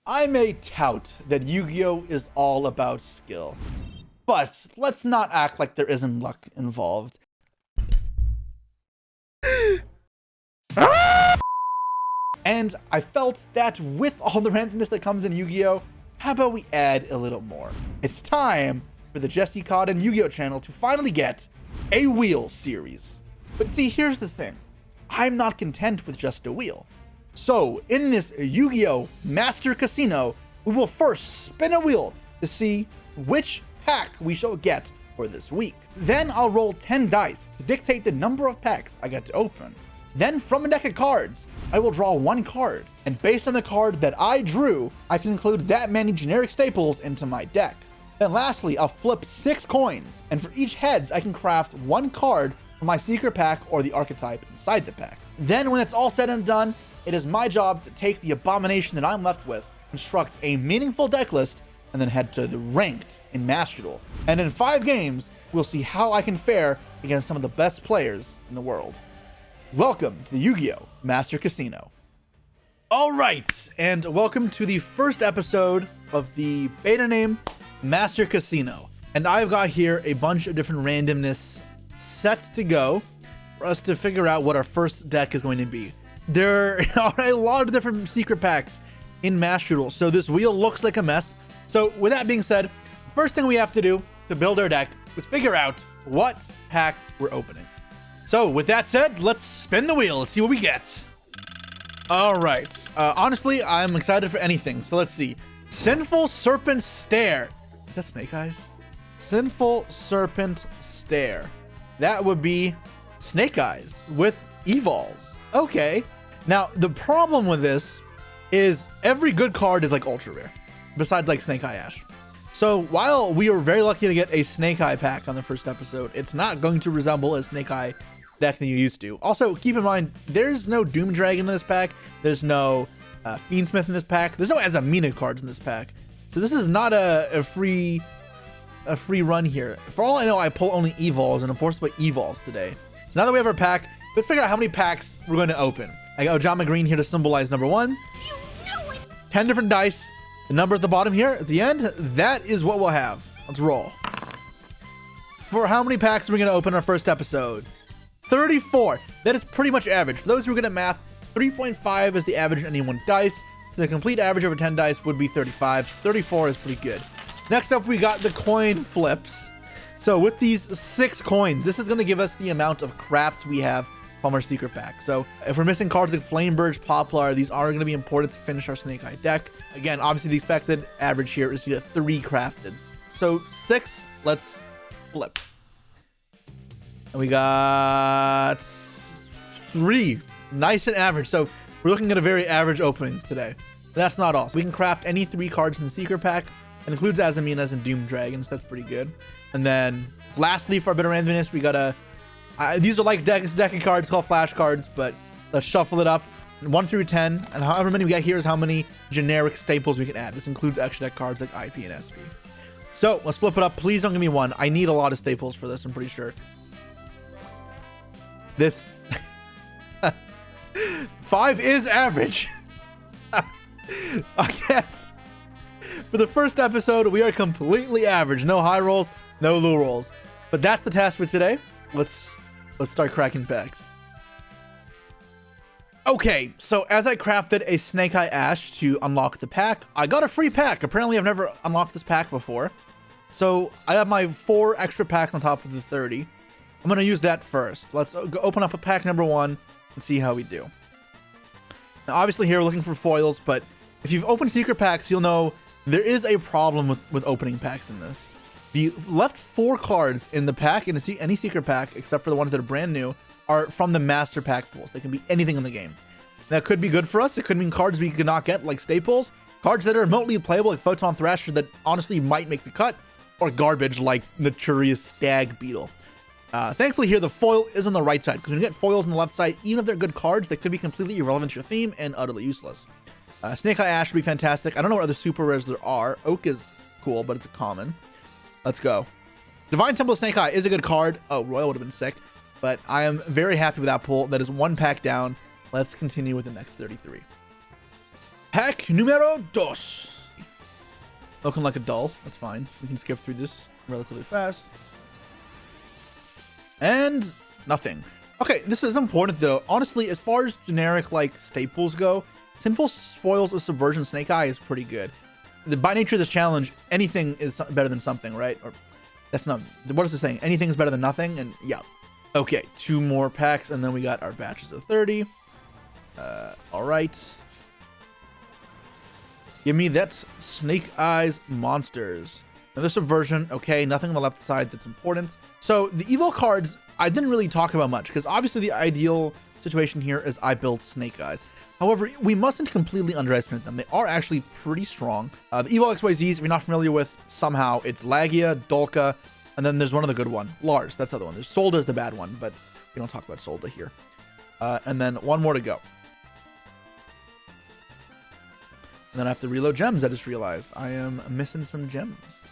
I may tout that Yu-Gi-Oh is all about skill, but let's not act like there isn't luck involved. And I felt that with all the randomness that comes in Yu-Gi-Oh, how about we add a little more? It's time for the Jesse Kotton Yu-Gi-Oh channel to finally get a wheel series. But see, here's the thing. I'm not content with just a wheel. So in this Yu-Gi-Oh Master Casino, we will first spin a wheel to see which pack we shall get for this week. Then I'll roll 10 dice to dictate the number of packs I get to open. Then from a deck of cards, I will draw one card, and based on the card that I drew, I can include that many generic staples into my deck. Then lastly, I'll flip 6 coins, and for each heads, I can craft one card from my secret pack or the archetype inside the pack. Then when it's all said and done, it is my job to take the abomination that I'm left with, construct a meaningful deck list, and then head to the ranked in Master Duel. And in 5 games, we'll see how I can fare against some of the best players in the world. Welcome to the Yu-Gi-Oh! Master Casino. Alright, and welcome to the first episode of the beta name Master Casino. And I've got here a bunch of different randomness sets to go for us to figure out what our first deck is going to be. There are a lot of different secret packs in Master Duel, so this wheel looks like a mess. So with that being said, first thing we have to do to build our deck is figure out what pack we're opening. So with that said, let's spin the wheel. Let's see what we get. All right. Honestly, I'm excited for anything. So let's see. Sinful Serpent Stare. Is that Snake Eyes? Sinful Serpent Stare. That would be Snake Eyes with Evols. Okay. Now, the problem with this is every good card is like ultra rare, besides like Snake Eye Ash. So while we were very lucky to get a Snake Eye pack on the first episode, it's not going to resemble a Snake Eye deck than you used to. Also, keep in mind, there's no Doom Dragon in this pack. There's no Fiendsmith in this pack. There's no Azamina cards in this pack. So this is not a free run here. For all I know, I pull only Evols and I'm forced to play Evols today. So now that we have our pack, let's figure out how many packs we're going to open. I got Ojama Green here to symbolize number 1. You knew it. 10 different dice. The number at the bottom here, at the end, that is what we'll have. Let's roll. For how many packs are we going to open our first episode? 34. That is pretty much average. For those who are good at math, 3.5 is the average in any one dice. So the complete average over 10 dice would be 35. 34 is pretty good. Next up, we got the coin flips. So with these 6 coins, this is going to give us the amount of crafts we have from our secret pack. So if we're missing cards like Flamebird, Poplar, these are going to be important to finish our Snake Eye deck. Again, obviously the expected average here is to get 3 crafted. So 6, let's flip. And we got 3. Nice and average. So we're looking at a very average opening today. But that's not all. So we can craft any 3 cards in the secret pack. It includes Azaminas and Doom Dragons. That's pretty good. And then lastly, for a bit of randomness, we got a these are like deck of cards called flash cards, but let's shuffle it up 1 through 10, and however many we got here is how many generic staples we can add. This includes extra deck cards like IP and SP. So let's flip it up. Please don't give me 1. I need a lot of staples for this, I'm pretty sure. This 5 is average. I guess for the first episode we are completely average. No high rolls, no low rolls. But that's the task for today. Let's start cracking packs. Okay, so as I crafted a Snake Eye Ash to unlock the pack, I got a free pack. Apparently I've never unlocked this pack before. So I have my 4 extra packs on top of the 30. I'm going to use that first. Let's go open up a pack number 1 and see how we do. Now obviously here we're looking for foils, but if you've opened secret packs, you'll know there is a problem with opening packs in this. The left 4 cards in the pack, in any secret pack, except for the ones that are brand new, are from the master pack pools. They can be anything in the game. That could be good for us. It could mean cards we could not get, like staples, cards that are remotely playable, like Photon Thrasher, that honestly might make the cut, or garbage like Naturia's Stag Beetle. Thankfully here, the foil is on the right side, because when you get foils on the left side, even if they're good cards, they could be completely irrelevant to your theme and utterly useless. Snake Eye Ash would be fantastic. I don't know what other super rares there are. Oak is cool, but it's a common. Let's go. Divine Temple of Snake Eye is a good card. Oh, Royal would have been sick. But I am very happy with that pull. That is 1 pack down. Let's continue with the next 33. Pack numero dos. Looking like a dull. That's fine. We can skip through this relatively fast. And nothing. Okay, this is important though. Honestly, as far as generic like staples go, Sinful Spoils of Subversion Snake Eye is pretty good. By nature of this challenge, anything is better than something, right? Or that's not, what is the saying? Anything is better than nothing, and yeah. Okay, 2 more packs, and then we got our batches of 30. All right. Give me that Snake Eyes Monsters. Another Subversion. Okay, nothing on the left side that's important. So the evil cards, I didn't really talk about much, because obviously the ideal situation here is I built Snake Eyes. However, we mustn't completely underestimate them. They are actually pretty strong. The evil XYZs, if you're not familiar with, somehow it's Lagia, Dolka, and then there's one other good one. Lars, that's the other one. There's Solda is the bad one, but we don't talk about Solda here. And then one more to go. And then I have to reload gems. I just realized I am missing some gems.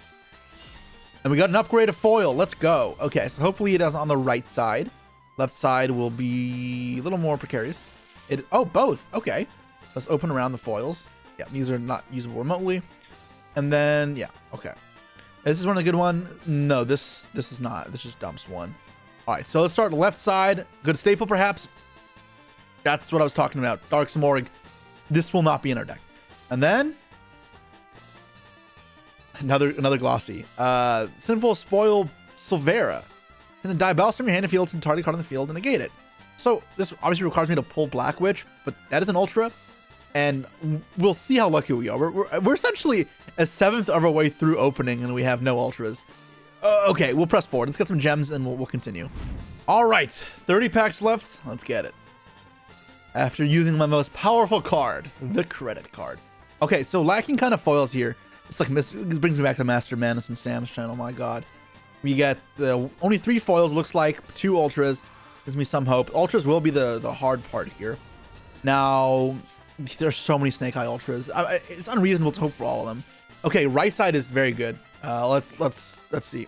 And we got an upgraded foil. Let's go. Okay, so hopefully it is on the right side. Left side will be a little more precarious. Oh, both. Okay. Let's open around the foils. Yeah, these are not usable remotely. And then, yeah, okay. This is one of the good one. No, this is not. This just dumps one. All right, so let's start left side. Good staple, perhaps. That's what I was talking about. Dark Samorg. This will not be in our deck. And then another glossy. Sinful Spoil Silvera. And then Diabellus from your hand if you hold some target card on the field and negate it. So this obviously requires me to pull Black Witch, but that is an ultra, and we'll see how lucky we are. We're essentially a 7th of our way through opening, and we have no ultras. Okay, we'll press forward. Let's get some gems, and we'll continue. All right, 30 packs left. Let's get it. After using my most powerful card, the credit card. Okay, so lacking kind of foils here. It's like this brings me back to Master Manus and Sam's channel. My God, we get only 3 foils. Looks like 2 ultras. Gives me some hope. Ultras will be the hard part here. Now, there's so many Snake Eye Ultras. It's unreasonable to hope for all of them. Okay, right side is very good. Let's see.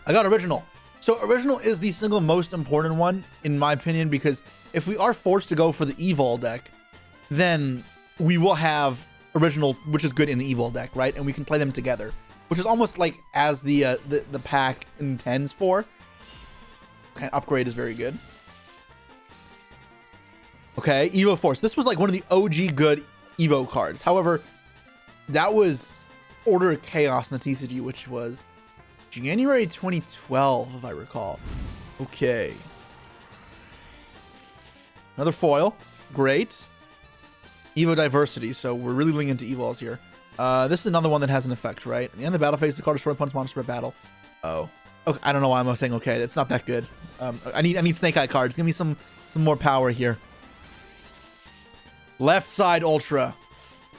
I got Original. So Original is the single most important one, in my opinion, because if we are forced to go for the Evil deck, then we will have Original, which is good in the Evil deck, right? And we can play them together, which is almost like as the pack intends for. Okay, upgrade is very good. Okay, Evo Force. This was like one of the OG good Evo cards. However, that was Order of Chaos in the TCG, which was January 2012, if I recall. Okay. Another foil. Great. Evo Diversity. So we're really leaning into Evos here. This is another one that has an effect, right? At the end of the battle phase, the card destroy opponent's monster per battle. Oh. Okay, I don't know why I'm saying okay. It's not that good. I need Snake Eye cards. Give me some more power here. Left side Ultra.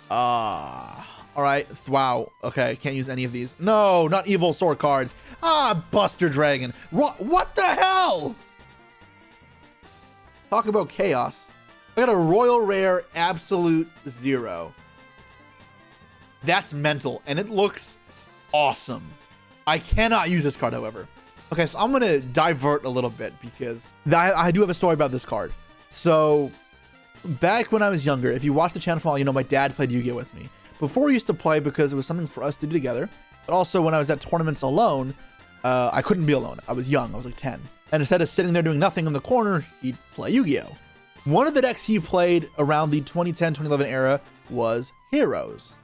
All right. Wow. Okay, can't use any of these. No, not Evil Sword cards. Buster Dragon. What the hell? Talk about chaos. I got a Royal Rare Absolute Zero. That's mental, and it looks awesome. I cannot use this card, however. Okay, so I'm going to divert a little bit because I do have a story about this card. So back when I was younger, if you watch the channel for a while, you know my dad played Yu-Gi-Oh with me. Before we used to play because it was something for us to do together, but also when I was at tournaments alone, I couldn't be alone. I was young. I was like 10. And instead of sitting there doing nothing in the corner, he'd play Yu-Gi-Oh. One of the decks he played around the 2010-2011 era was Heroes.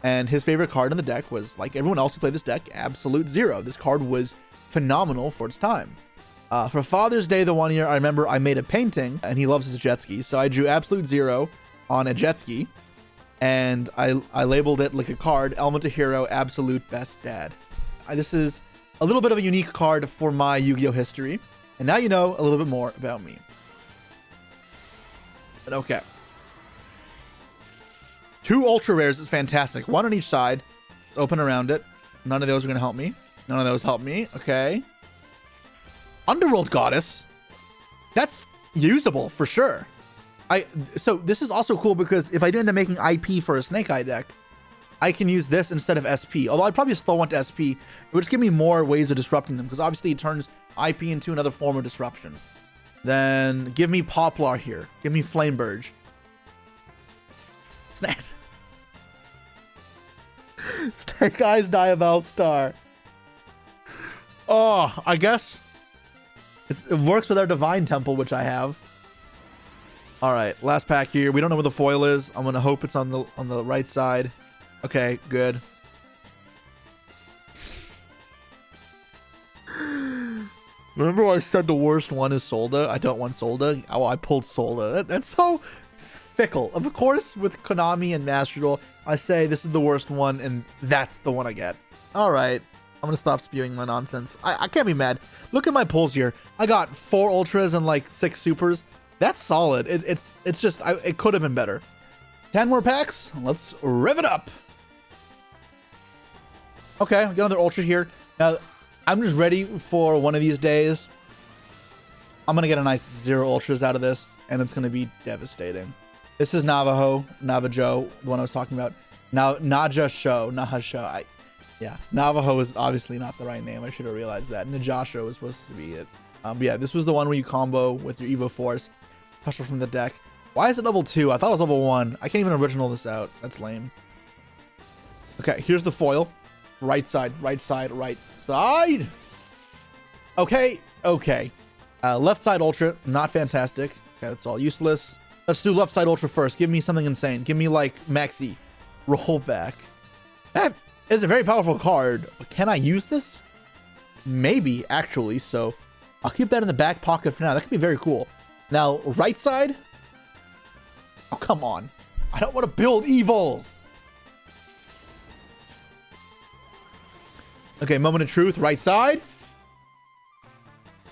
And his favorite card in the deck was, like everyone else who played this deck, Absolute Zero. This card was phenomenal for its time. For Father's Day the one year, I remember I made a painting, and he loves his jet ski. So I drew Absolute Zero on a jet ski, and I labeled it like a card, Elemental Hero, Absolute Best Dad. This is a little bit of a unique card for my Yu-Gi-Oh history. And now you know a little bit more about me. But okay. 2 ultra rares is fantastic. 1 on each side. Let's open around it. None of those are going to help me. None of those help me. Okay. Underworld Goddess. That's usable for sure. So this is also cool because if I do end up making IP for a Snake Eye deck, I can use this instead of SP. Although I'd probably just throw one to SP. It would just give me more ways of disrupting them because obviously it turns IP into another form of disruption. Then give me Poplar here. Give me Flameburge. Snake Eyes Diavel Star. Oh, I guess it works with our Divine Temple, which I have. All right, last pack here. We don't know where the foil is. I'm gonna hope it's on the right side. Okay, good. Remember I said the worst one is Solda? I don't want Solda. Oh, I pulled Solda. That's so fickle. Of course, with Konami and Master Duel, I say this is the worst one, and that's the one I get. All right, I'm gonna stop spewing my nonsense. I can't be mad. Look at my pulls here. I got 4 ultras and like 6 supers. That's solid. It's just it could have been better. 10 more packs. Let's rev it up. Okay, we got another ultra here. Now, I'm just ready for one of these days. I'm going to get a nice 0 ultras out of this, and it's going to be devastating. This is Navajo, the one I was talking about. Now, Nahasho. Yeah, Navajo is obviously not the right name. I should have realized that. Najasho was supposed to be it. But yeah, this was the one where you combo with your Evo Force. Special from the deck. Why is it level 2? I thought it was level 1. I can't even original this out. That's lame. Okay, here's the foil. Right side, right side, right side. Okay, okay. Left side ultra, not fantastic. Okay, that's all useless. Let's do left side ultra first. Give me something insane. Give me like Maxi. Roll back. That is a very powerful card. Can I use this? Maybe, actually. So I'll keep that in the back pocket for now. That could be very cool. Now, right side. Oh, come on. I don't want to build evils. Okay, moment of truth. Right side.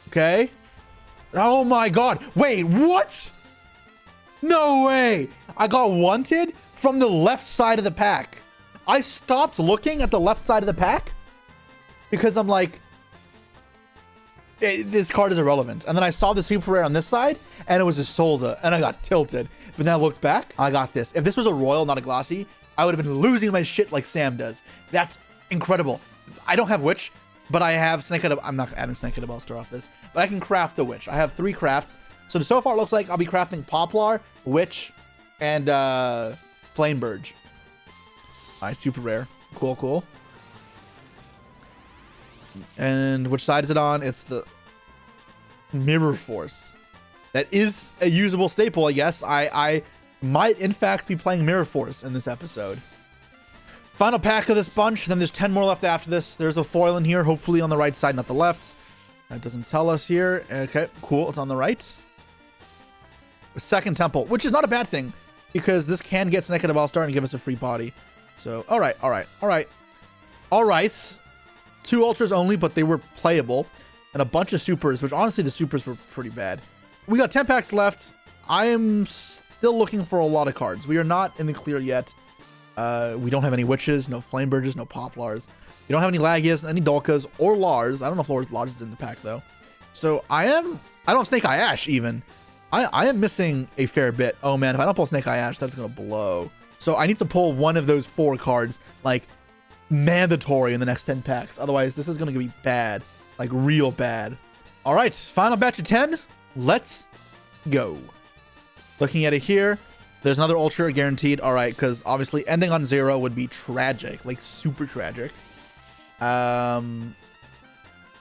Okay. Oh my god. Wait, what? No way. I got wanted from the left side of the pack. I stopped looking at the left side of the pack because I'm like, this card is irrelevant. And then I saw the super rare on this side and it was a Solda and I got tilted. But then I looked back, I got this. If this was a royal, not a glossy, I would have been losing my shit like Sam does. That's incredible. I don't have Witch, but I have Snake-Eyed. I'm not adding Snake-Eyed Ballster off this, but I can craft the Witch. I have 3 crafts. So far it looks like I'll be crafting Poplar, Witch, and Flamebird. All right, super rare. Cool, cool. And which side is it on? It's the Mirror Force. That is a usable staple, I guess. I might, in fact, be playing Mirror Force in this episode. Final pack of this bunch. Then there's 10 more left after this. There's a foil in here, hopefully on the right side, not the left. That doesn't tell us here. Okay, cool. It's on the right. The second temple, which is not a bad thing because this can get Snake-Eyed Ballstar and give us a free body. So, all right. 2 ultras only, but they were playable. And a bunch of supers, which honestly the supers were pretty bad. We got 10 packs left. I am still looking for a lot of cards. We are not in the clear yet. We don't have any Witches, no Flamebirds, no Poplars. We don't have any Lagias, any Dolkas, or Lars. I don't know if Lars is in the pack though. So I don't have Snake-Eye Ash even. I am missing a fair bit. Oh man, if I don't pull Snake-Eye Ash, that's gonna blow. So I need to pull one of those 4 cards, like mandatory in the next 10 packs. Otherwise, this is gonna be bad, like real bad. All right, final batch of 10. Let's go. Looking at it here. There's another ultra guaranteed. All right, because obviously ending on 0 would be tragic, like super tragic.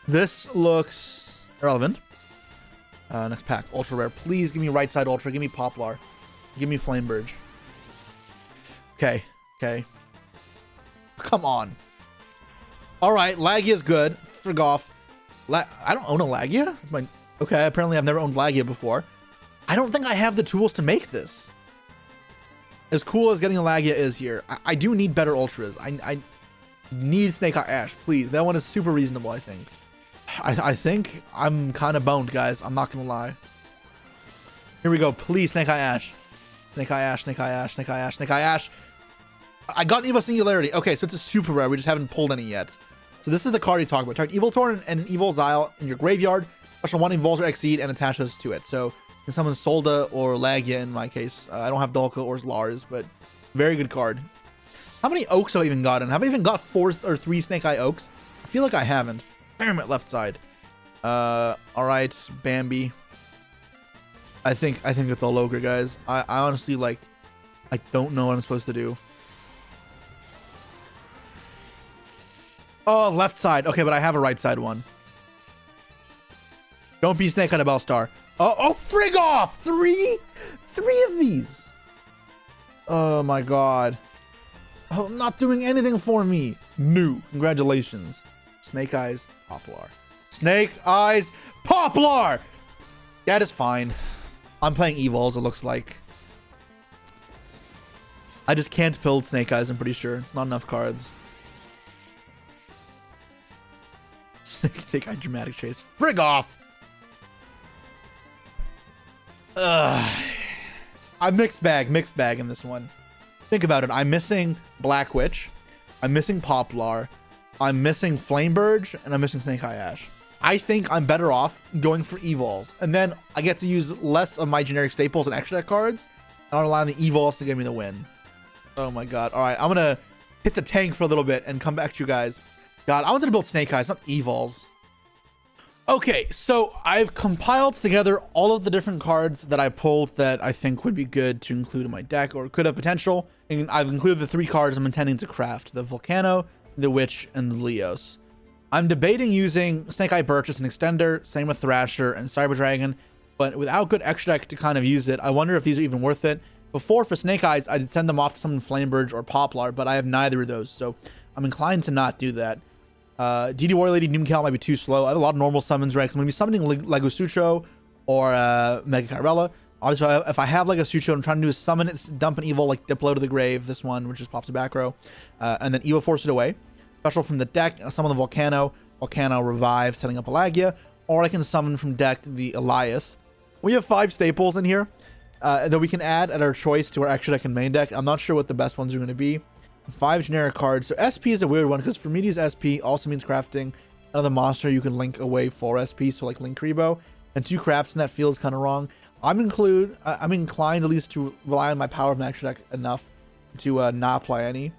This looks irrelevant. Next pack, ultra rare. Please give me right side ultra. Give me Poplar. Give me Flamebird. Okay. Come on. All right, Lagia is good. Frig off. I don't own a Lagia. Okay, apparently I've never owned Lagia before. I don't think I have the tools to make this. As cool as getting a Lagia is here, I do need better ultras. I need Snake-Eye Ash, please. That one is super reasonable, I think. I think I'm kind of boned, guys. I'm not gonna lie. Here we go. Please, Snake-Eye Ash. Snake-Eye Ash, Snake-Eye Ash, Snake-Eye Ash, Snake-Eye Ash. I got an Evo Singularity. Okay, so it's a super rare. We just haven't pulled any yet. So this is the card you talk about. Target Evil Torn and an Evil Xyle in your graveyard. Special 1 Evolves or Exceed and attach those to it. So you can summon Solda or Lagia in my case. I don't have Dolka or Lars, but very good card. How many Oaks have I even gotten? Have I even got 4 or 3 Snake-Eye Oaks? I feel like I haven't. Damn it, left side. All right, Bambi. I think it's all ogre, guys. I honestly like I don't know what I'm supposed to do. Oh, left side. Okay, but I have a right side one. Don't be Snake on a Bellstar. Oh, frig off! Three of these. Oh my god. Oh, not doing anything for me. New. Congratulations. Snake Eyes Poplar. Snake Eyes Poplar! That is fine. I'm playing Evils, it looks like. I just can't build Snake Eyes, I'm pretty sure. Not enough cards. Snake Eye Dramatic Chase. Frig off! I'm mixed bag in this one. Think about it. I'm missing Black Witch. I'm missing Poplar. I'm missing Flameburge, and I'm missing Snake Eye Ash. I think I'm better off going for Evols, and then I get to use less of my generic staples and extra deck cards, and I'll rely on the Evols to give me the win. Oh my god. All right, I'm gonna hit the tank for a little bit and come back to you guys. God, I wanted to build Snake Eyes, not Evols. Okay, so I've compiled together all of the different cards that I pulled that I think would be good to include in my deck or could have potential. And I've included the 3 cards I'm intending to craft: the Volcano, the Witch, and the Leos. I'm debating using Snake Eye Birch as an extender, same with Thrasher and Cyber Dragon, but without good extra deck to kind of use it, I wonder if these are even worth it. Before, for Snake Eyes, I'd send them off to summon Flameburge or Poplar, but I have neither of those, so I'm inclined to not do that. DD Warrior Lady Doomcal might be too slow. I have a lot of normal summons, right? Because I'm going to be summoning Lego Sucho or Mega Kyrella. Obviously, if I have Lego Sucho, I'm trying to do is summon it, dump an Evil like Diplo to the grave, this one, which just pops a back row, and then Evo Force it away. Special from the deck, summon the Volcano Revive, setting up Pelagia, or I can summon from deck the Elias. We have 5 staples in here that we can add at our choice to our extra deck and main deck. I'm not sure what the best ones are going to be. 5 generic cards. So SP is a weird one because for me to use SP also means crafting another monster you can link away for SP, so like Link Rebo, and 2 crafts, and that feels kind of wrong. I'm inclined at least to rely on my power of an extra deck enough to not apply any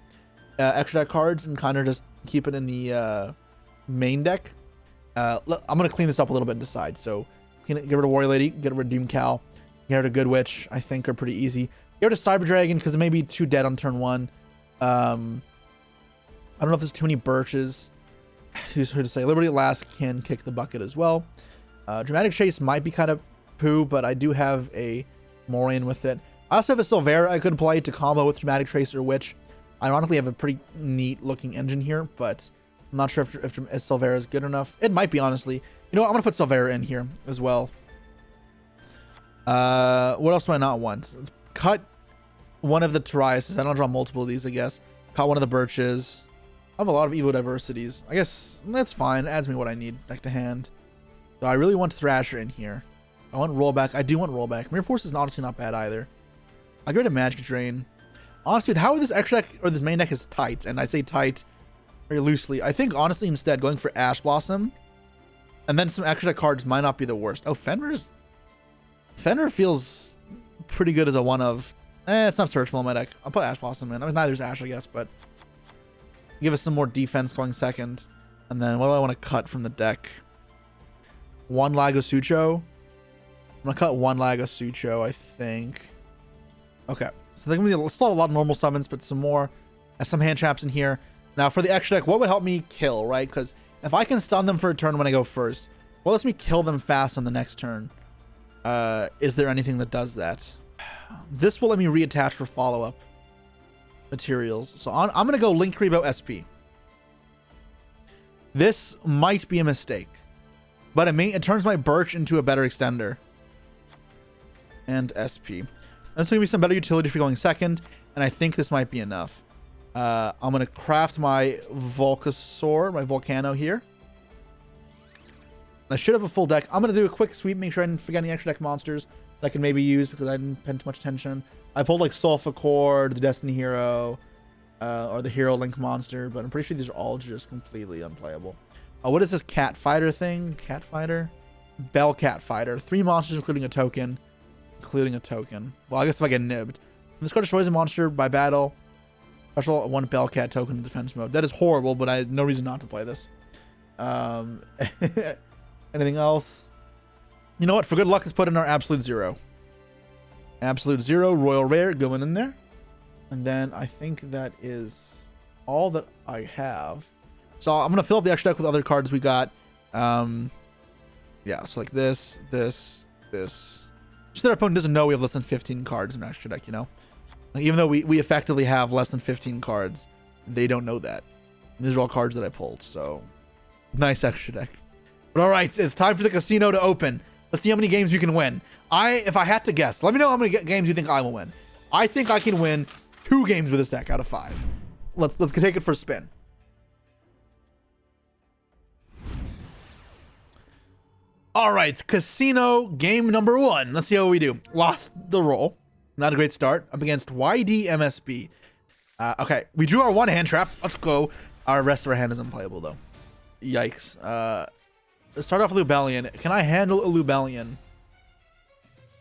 extra deck cards and kind of just keep it in the main deck. I'm going to clean this up a little bit and decide. So get rid of Warrior Lady, get rid of Doomcal, get rid of Good Witch, I think are pretty easy. Get rid of Cyber Dragon because it may be too dead on turn 1. I don't know if there's too many Birches. Who's here to say? Liberty at Last can kick the bucket as well. Dramatic Chase might be kind of poo, but I do have a Morian with it. I also have a Silvera I could play to combo with Dramatic Chase or Witch. Ironically, I have a pretty neat looking engine here, but I'm not sure if Silvera is good enough. It might be, honestly. You know what? I'm going to put Silvera in here as well. What else do I not want? Let's cut one of the Teriases. I don't draw multiple of these, I guess. Cut one of the Birches. I have a lot of Evo Diversities. I guess that's fine. It adds me what I need back to hand. So I really want Thrasher in here. I want Rollback. I do want Rollback. Mirror Force is honestly not bad either. I get rid of Magic Drain. Honestly, with how this extra deck or this main deck is tight, and I say tight very loosely, I think honestly instead going for Ash Blossom and then some extra deck cards might not be the worst. Oh, Fenrir feels pretty good as a one of. It's not searchable in my deck. I'll put Ash Blossom in. I mean, neither's Ash, I guess, but give us some more defense going second. And then what do I want to cut from the deck? 1 Lago Sucho. I'm gonna cut 1 Lago Sucho, I think. Okay, so they're gonna be still a lot of normal summons, but some more, some hand traps in here. Now for the extra deck, what would help me kill, right? Because if I can stun them for a turn when I go first, what lets me kill them fast on the next turn? Is there anything that does that? This will let me reattach for follow-up materials. So I'm going to go Link Rebo SP. This might be a mistake, but it turns my Birch into a better extender. And SP. That's going to be some better utility for going second, and I think this might be enough. I'm going to craft my Volcasaur, my Volcano here. I should have a full deck. I'm going to do a quick sweep, make sure I didn't forget any extra deck monsters that I can maybe use because I didn't pay too much attention. I pulled like Sulfacord, the Destiny Hero, or the Hero Link monster, but I'm pretty sure these are all just completely unplayable. What is this cat fighter thing? Cat fighter? Bell Cat Fighter. 3 monsters including a token. Well, I guess if I get nibbed. This card destroys a monster by battle. Special 1 Bell Cat token in defense mode. That is horrible, but I had no reason not to play this. Anything else? You know what? For good luck, let's put in our Absolute Zero. Absolute Zero, Royal Rare, going in there. And then I think that is all that I have. So I'm gonna fill up the extra deck with other cards we got. Yeah, so like this. Just that our opponent doesn't know we have less than 15 cards in our extra deck, you know? Like, even though we effectively have less than 15 cards, they don't know that. These are all cards that I pulled, so nice extra deck. But all right, it's time for the casino to open. Let's see how many games we can win. If I had to guess, let me know how many games you think I will win. I think I can win 2 games with this deck out of 5. Let's take it for a spin. All right, casino game number 1. Let's see how we do. Lost the roll. Not a great start. Up against YDMSB. Okay, we drew our 1 hand trap. Let's go. Our rest of our hand is unplayable though. Yikes. Let's start off with Lubellion. Can I handle a Lubellion?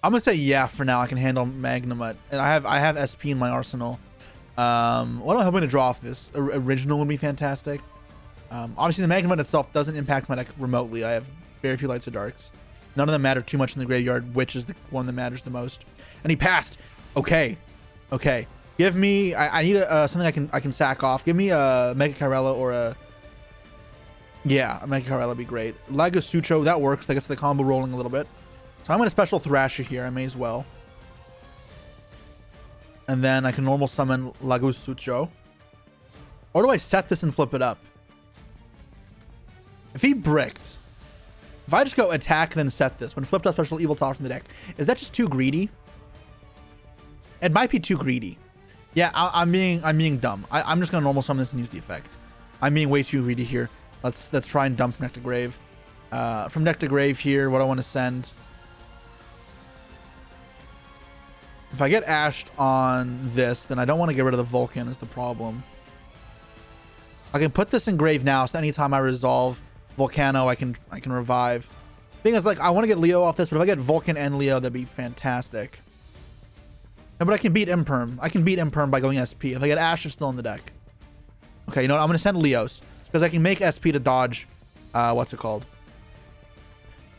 I'm gonna say yeah for now. I can handle Magnemite, and I have SP in my arsenal. What am I hoping to draw off this? Original would be fantastic. Obviously the Magnemite itself doesn't impact my deck remotely. I have very few lights or darks. None of them matter too much in the graveyard, which is the one that matters the most. And he passed. Okay. Give me. I need something I can sack off. Give me a Mega Kyrella or a. Yeah, a Mega Kyrella would be great. Lagosucho, that works. That gets the combo rolling a little bit. So I'm going to special Thrasher here. I may as well. And then I can normal summon Lagosucho. Or do I set this and flip it up? If he bricked, if I just go attack then set this when flipped up special evil tower from the deck, is that just too greedy? It might be too greedy. Yeah, I'm being dumb. I'm just gonna normal summon this and use the effect. I'm being way too greedy here. Let's try and dump from deck to grave. From deck to grave here, what I want to send. If I get ashed on this, then I don't want to get rid of the Vulcan is the problem. I can put this in grave now, so anytime I resolve Volcano, I can revive. Thing is, like, I want to get Leo off this, but if I get Vulcan and Leo, that'd be fantastic. No, but I can beat Imperm. I can beat Imperm by going SP. If I get Ash, it's still in the deck. Okay, you know what? I'm going to send Leos, because I can make SP to dodge, what's it called?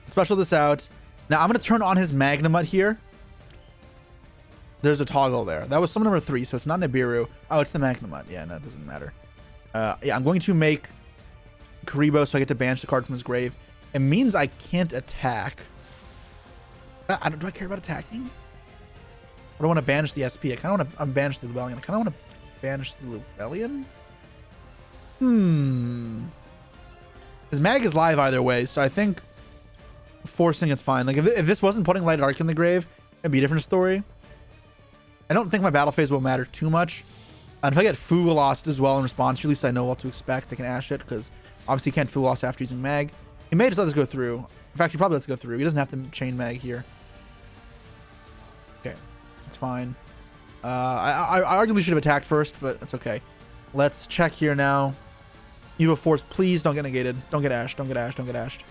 Special this out. Now, I'm going to turn on his Magnemite here. There's a toggle there. That was summon number 3, so it's not Nibiru. Oh, it's the Magnemite. Yeah, no, it doesn't matter. Yeah, I'm going to make Karibo so I get to banish the card from his grave. It means I can't attack. Do I care about attacking? Or do I want to banish the SP? I kind of want to banish the Lubellion. I kind of want to banish the Lubellion. His mag is live either way, so I think forcing it's fine. Like, if this wasn't putting Light Arc in the grave, it'd be a different story. I don't think my battle phase will matter too much. And if I get Fuga Lost as well in response, at least I know what to expect. I can Ash it, because obviously he can't Fuga Lost after using mag. He may just let this go through. In fact, he probably lets it go through. He doesn't have to chain mag here. Okay, it's fine. I arguably should have attacked first, but that's okay. Let's check here now. Evo Force, please don't get negated. Don't get Ashed. Don't get Ashed. Don't get Ashed.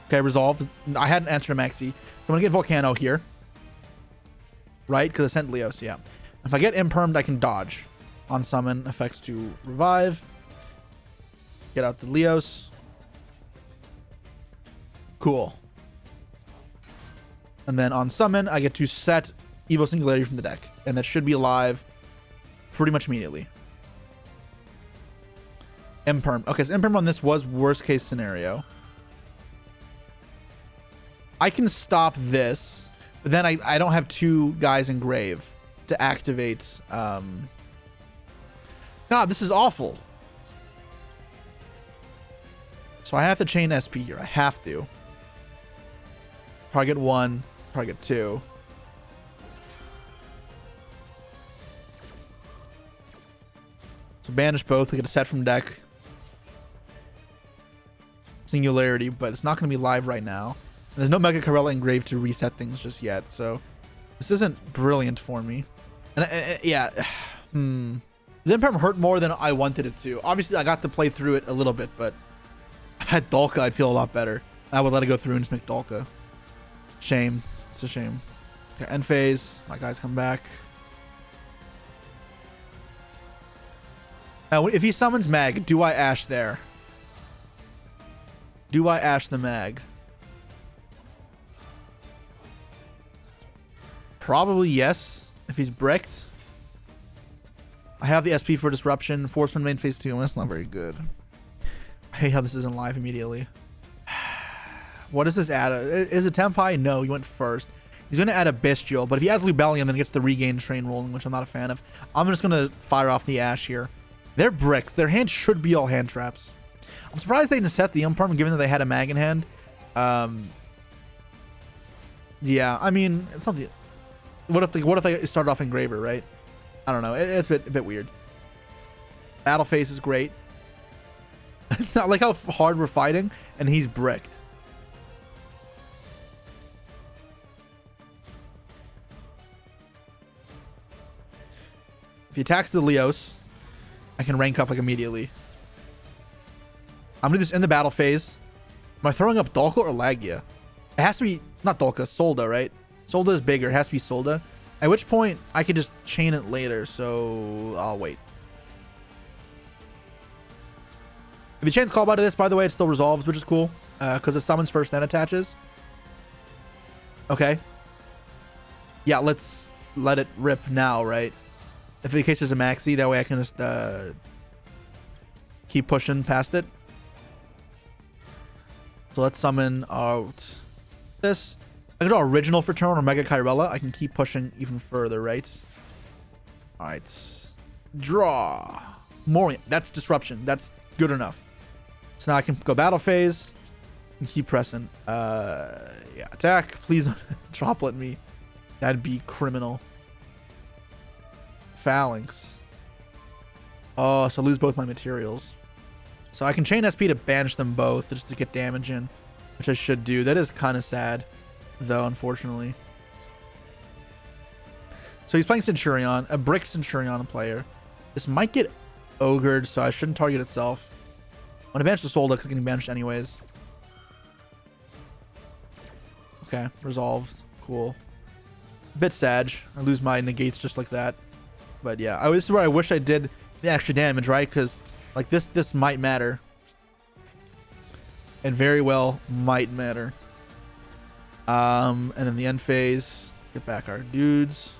Okay, resolved. I hadn't answered a Maxi. So I'm going to get Volcano here. Right? Because I sent Leos, yeah. If I get Impermed, I can dodge. On summon, effects to revive. Get out the Leos. Cool. And then on summon, I get to set Evo Singularity from the deck. And that should be alive pretty much immediately. Imperm. Okay, so Imperm on this was worst case scenario. I can stop this. But then I don't have 2 guys in grave to activate. God, this is awful. So I have to chain SP here. I have to. Target 1, target 2. So banish both. We get a set from deck. Singularity, but it's not going to be live right now. And there's no Mega Kyrella in grave to reset things just yet, so this isn't brilliant for me. And yeah, the Imperm hurt more than I wanted it to. Obviously, I got to play through it a little bit, but if I had Dolka, I'd feel a lot better. I would let it go through and just make Dolka. Shame. It's a shame. Okay, end phase. My guys come back. Now, if he summons Mag, do I Ash there? Do I Ash the Mag? Probably yes, if he's bricked. I have the SP for disruption. Forceman main phase 2. That's not very good. I hate how this isn't live immediately. What does this add? Is it Tempai? No, he went first. He's going to add a Bestial, but if he adds Lubellion, then he gets the regain train rolling, which I'm not a fan of. I'm just going to fire off the Ash here. They're bricks. Their hand should be all hand traps. I'm surprised they didn't set the Imperm, given that they had a Mag in hand. Yeah, I mean, it's not the... What if they started off Engraver, right? I don't know. It's a bit weird. Battle phase is great. I like how hard we're fighting, and he's bricked. If he attacks the Leos, I can rank up like immediately. I'm gonna do this in the battle phase. Am I throwing up Dolka or Lagia? It has to be not Dolka, Solda, right? Solda is bigger. It has to be Solda. At which point I could just chain it later, so I'll wait. If you chains Callby to this, by the way, it still resolves, which is cool, because it summons first, then attaches. Okay. Yeah, let's let it rip now, right? If in case there's a maxi, that way I can just keep pushing past it. So let's summon out this. I can draw original for turn or Mega Kyrella. I can keep pushing even further, right? All right. Draw. Morian. That's disruption. That's good enough. So now I can go battle phase and keep pressing. Yeah, attack. Please don't droplet me. That'd be criminal. Phalanx. Oh, so I lose both my materials. So I can chain SP to banish them both just to get damage in, which I should do. That is kind of sad, though, unfortunately. So he's playing Centur-Ion, a brick Centur-Ion player. This might get ogred, so I shouldn't target itself. I'm going to banish the Solda because it's getting banished anyways. Okay, resolved. Cool. Bit sad. I lose my negates just like that. But yeah, this is where I wish I did the extra damage, right? Because like this might matter. It very well might matter. And then the end phase, get back our dudes.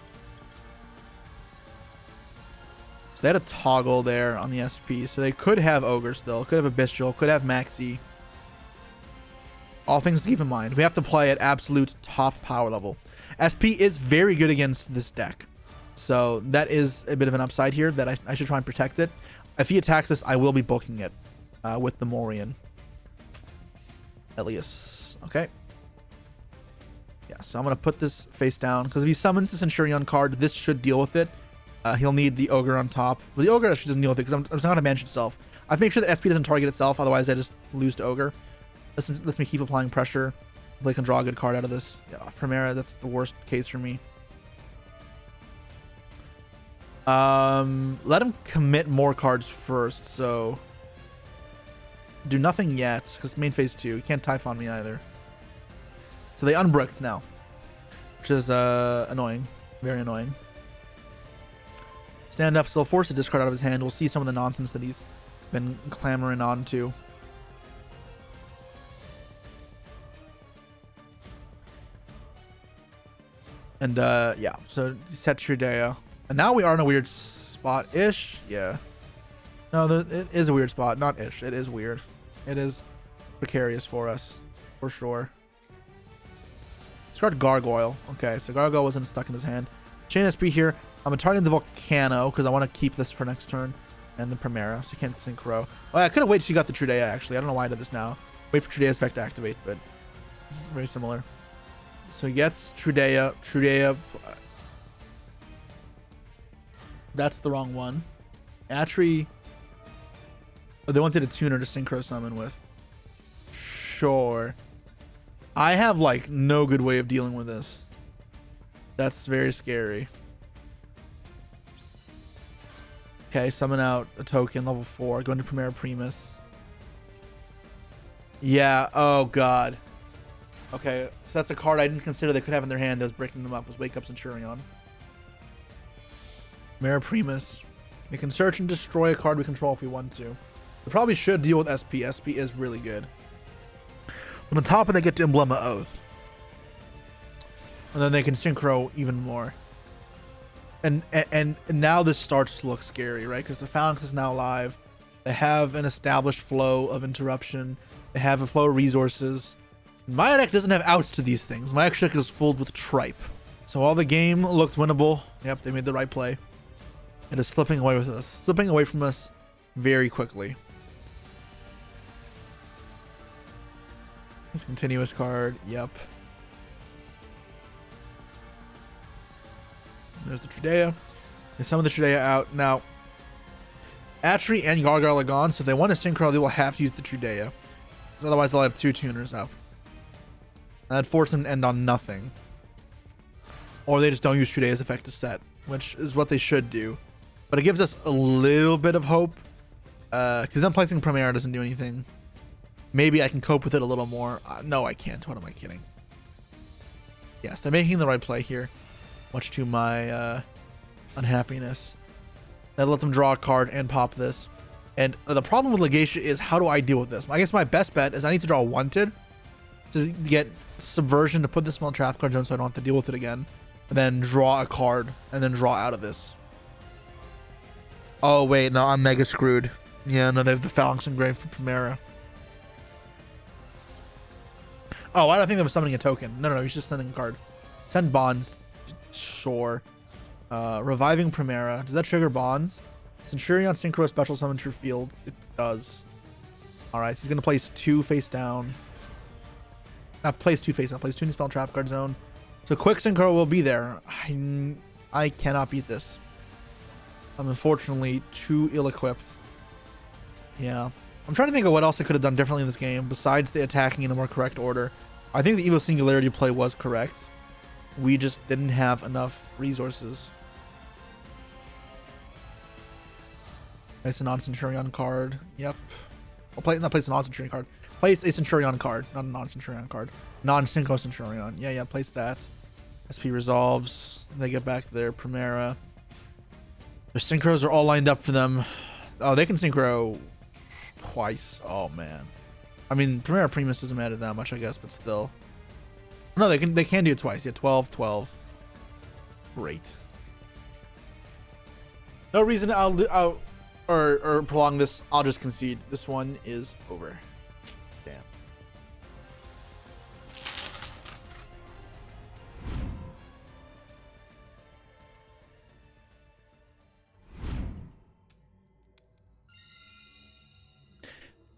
So they had a toggle there on the SP, so they could have Ogre still, could have a Bestial, could have Maxi. All things to keep in mind. We have to play at absolute top power level. SP is very good against this deck. So that is a bit of an upside here that I should try and protect it. If he attacks this, I will be booking it with the Morian. Elias. Okay. Yeah, so I'm going to put this face down because if he summons the Centur-Ion card, this should deal with it. He'll need the Ogre on top. Well, the Ogre actually doesn't deal with it because I'm not going to manage itself. I have to make sure that SP doesn't target itself, otherwise I just lose to Ogre. This lets me keep applying pressure. If I can draw a good card out of this. Yeah, Primera, that's the worst case for me. Let him commit more cards first, so do nothing yet because main phase 2. You can't Typhon me either. So they unbricked now, which is annoying, very annoying. Stand up, still force a discard out of his hand. We'll see some of the nonsense that he's been clamoring on to. And yeah, so set Trudea. And now we are in a weird spot-ish. Yeah. No, it is a weird spot. Not ish. It is weird. It is precarious for us. For sure. Discard Gargoyle. Okay, so Gargoyle wasn't stuck in his hand. Chain SP here. I'm targeting the Volcano because I want to keep this for next turn. And the Primera, so you can't Synchro. Oh, I could have waited till you got the Trudea, actually. I don't know why I did this now. Wait for Trudea's effect to activate, but very similar. So he gets Trudea. Trudea... That's the wrong one. Atri. Oh, they wanted a tuner to synchro summon with. Sure. I have like no good way of dealing with this. That's very scary. Okay, summon out a token, level 4. Going to Primera Primus. Yeah, oh god. Okay, so that's a card I didn't consider they could have in their hand that was breaking them up, was Wake Up Centur-Ion. Primera Primus. We can search and destroy a card we control if we want to. We probably should deal with SP. SP is really good. On the top, and they get to Emblema Oath. And then they can synchro even more. And now this starts to look scary, right? Because the Phalanx is now live. They have an established flow of interruption. They have a flow of resources. My deck doesn't have outs to these things. My deck is filled with tripe. So while the game looked winnable, yep, they made the right play. It is slipping away with us, slipping away from us very quickly. This continuous card, yep. There's the Trudea. They summon the Trudea out. Now, Atri and Gargoyle are gone, so if they want to synchro, they will have to use the Trudea. Otherwise, they'll have 2 tuners up. And that'd force them to end on nothing. Or they just don't use Trudea's effect to set, which is what they should do. But it gives us a little bit of hope. Because then placing Primera doesn't do anything. Maybe I can cope with it a little more. No, I can't. What am I kidding? Yes, they're making the right play here. Much to my unhappiness. I let them draw a card and pop this. And the problem with Legatia is, how do I deal with this? I guess my best bet is I need to draw Wanted to get Subversion to put this small trap card zone so I don't have to deal with it again. And then draw a card and then draw out of this. Oh, wait. No, I'm mega screwed. Yeah, no, they have the Phalanx engraved for Primera. Oh, I don't think they were summoning a token. No, he's just sending a card. Send Bonds. Sure. Reviving Primera. Does that trigger Bonds? Centur-Ion Synchro special summon to your field. It does. Alright, so he's going to place 2 face down. Not place 2 face down. Place 2 in the spell trap card zone. So quick synchro will be there. I cannot beat this. I'm unfortunately too ill-equipped. Yeah. I'm trying to think of what else I could have done differently in this game besides the attacking in a more correct order. I think the Evil Singularity play was correct. We just didn't have enough resources. Place a non-Centur-Ion card. Yep. Well, not place a non-Centur-Ion card. Place a Centur-Ion card, not a non-Centur-Ion card. Non-Synchro Centur-Ion. Yeah, place that. SP resolves. They get back their Primera. Their synchros are all lined up for them. Oh, they can synchro twice. Oh, man. I mean, Primera Primus doesn't matter that much, I guess, but still. No, they can do it twice. Yeah, 12, 12. Great. No reason to or prolong this. I'll just concede. This one is over. Damn.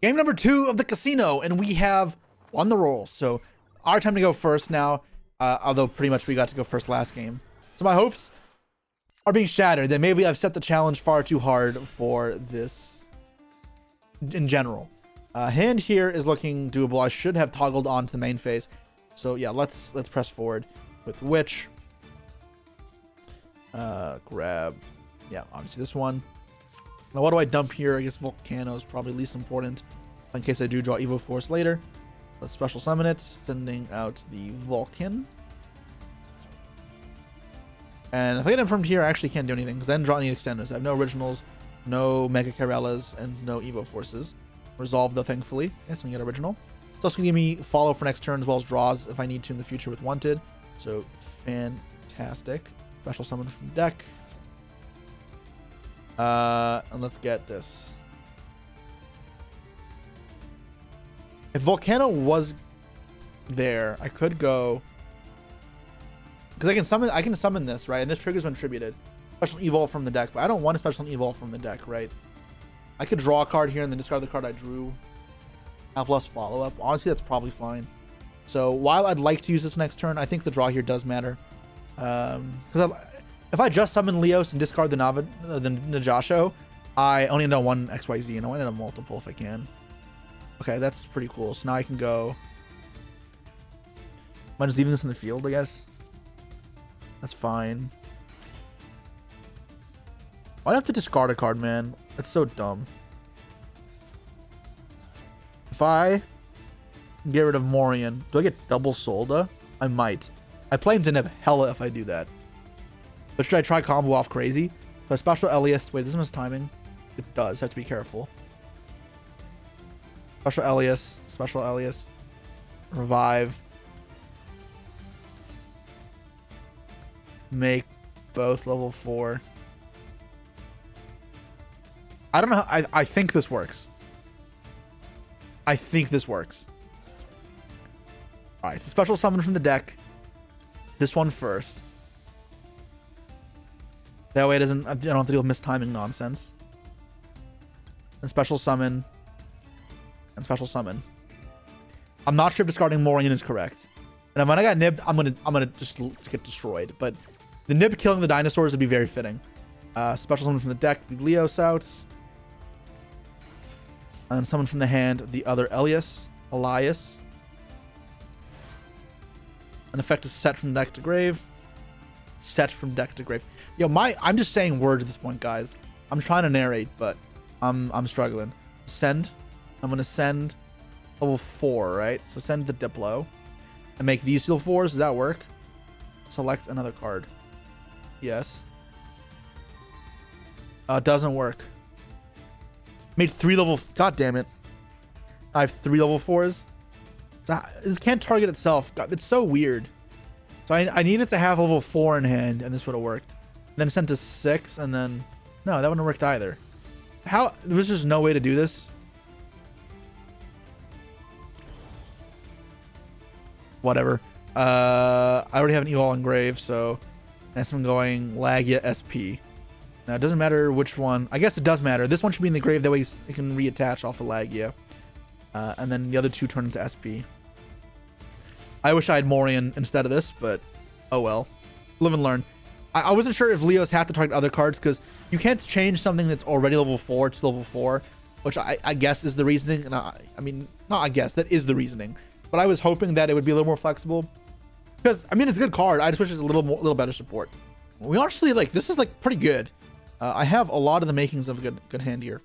Game number 2 of the casino, and we have won the roll. So our time to go first now, although pretty much we got to go first last game. So my hopes are being shattered. That maybe I've set the challenge far too hard for this in general. Hand here is looking doable. I should have toggled on to the main phase. So yeah, let's press forward with Witch. Grab, yeah, obviously this one. Now, what do I dump here? I guess Volcano is probably least important in case I do draw Evo Force later. Let's special summon it, sending out the Vulcan. And if I get Infirmed here, I actually can't do anything because I didn't draw any extenders. I have no originals, no Mega Carellas, and no Evo Forces. Resolved though, thankfully. Yes, we get original. It's also going to give me follow for next turn as well as draws if I need to in the future with Wanted. So, fantastic. Special summon from the deck. And let's get this. If Volcano was there, I could go because I can summon this, right? And this triggers when tributed. Special evolve from the deck, but I don't want a special evolve from the deck, right? I could draw a card here and then discard the card I drew. Have less follow up. Honestly, that's probably fine. So while I'd like to use this next turn, I think the draw here does matter. Because if I just summon Leos and discard the Najasho, I only end on one XYZ, and I want to end on multiple if I can. Okay, that's pretty cool. So now I can go. Am I just leaving this in the field, I guess? That's fine. Why'd I have to discard a card, man? That's so dumb. If I get rid of Morian, do I get double Solda? I might. I play him to nib hella if I do that. But should I try combo off crazy? So special Elias. Wait, this one's timing. It does. Have to be careful. Special Elias. Special Elias. Revive. Make both level 4. I don't know. I think this works. I think this works. All right, it's a special summon from the deck. This one first. That way it doesn't, I don't have to deal with mistiming nonsense. And special summon. And special summon. I'm not sure if discarding Morian is correct. And when I got nibbed, I'm gonna just get destroyed. But the nib killing the dinosaurs would be very fitting. Special summon from the deck, the Leos out. And summon from the hand, the other Elias. An effect is set from deck to grave. Set from deck to grave. Yo, I'm just saying words at this point, guys. I'm trying to narrate, but I'm struggling. Send. I'm gonna send level 4, right? So send the Diplo and make these level 4s. Does that work? Select another card. Yes. Doesn't work. Made 3 level. God damn it. I have 3 level 4s. This can't target itself. God, it's so weird. So I needed to have level 4 in hand, and this would have worked. And then sent to 6, and then no, that wouldn't have worked either. How? There was just no way to do this. Whatever. I already have an Eol engrave, so that's I'm going Lagia SP. Now it doesn't matter which one. I guess it does matter. This one should be in the grave. That way it can reattach off of Lagia. And then the other 2 turn into SP. I wish I had Morian instead of this, but oh well. Live and learn. I wasn't sure if Leos have to target other cards because you can't change something that's already level 4 to level 4, which I guess is the reasoning. And I mean, not I guess, that is the reasoning. But I was hoping that it would be a little more flexible because, I mean, it's a good card. I just wish it's a little better support. We honestly, like, this is like pretty good. I have a lot of the makings of a good hand here.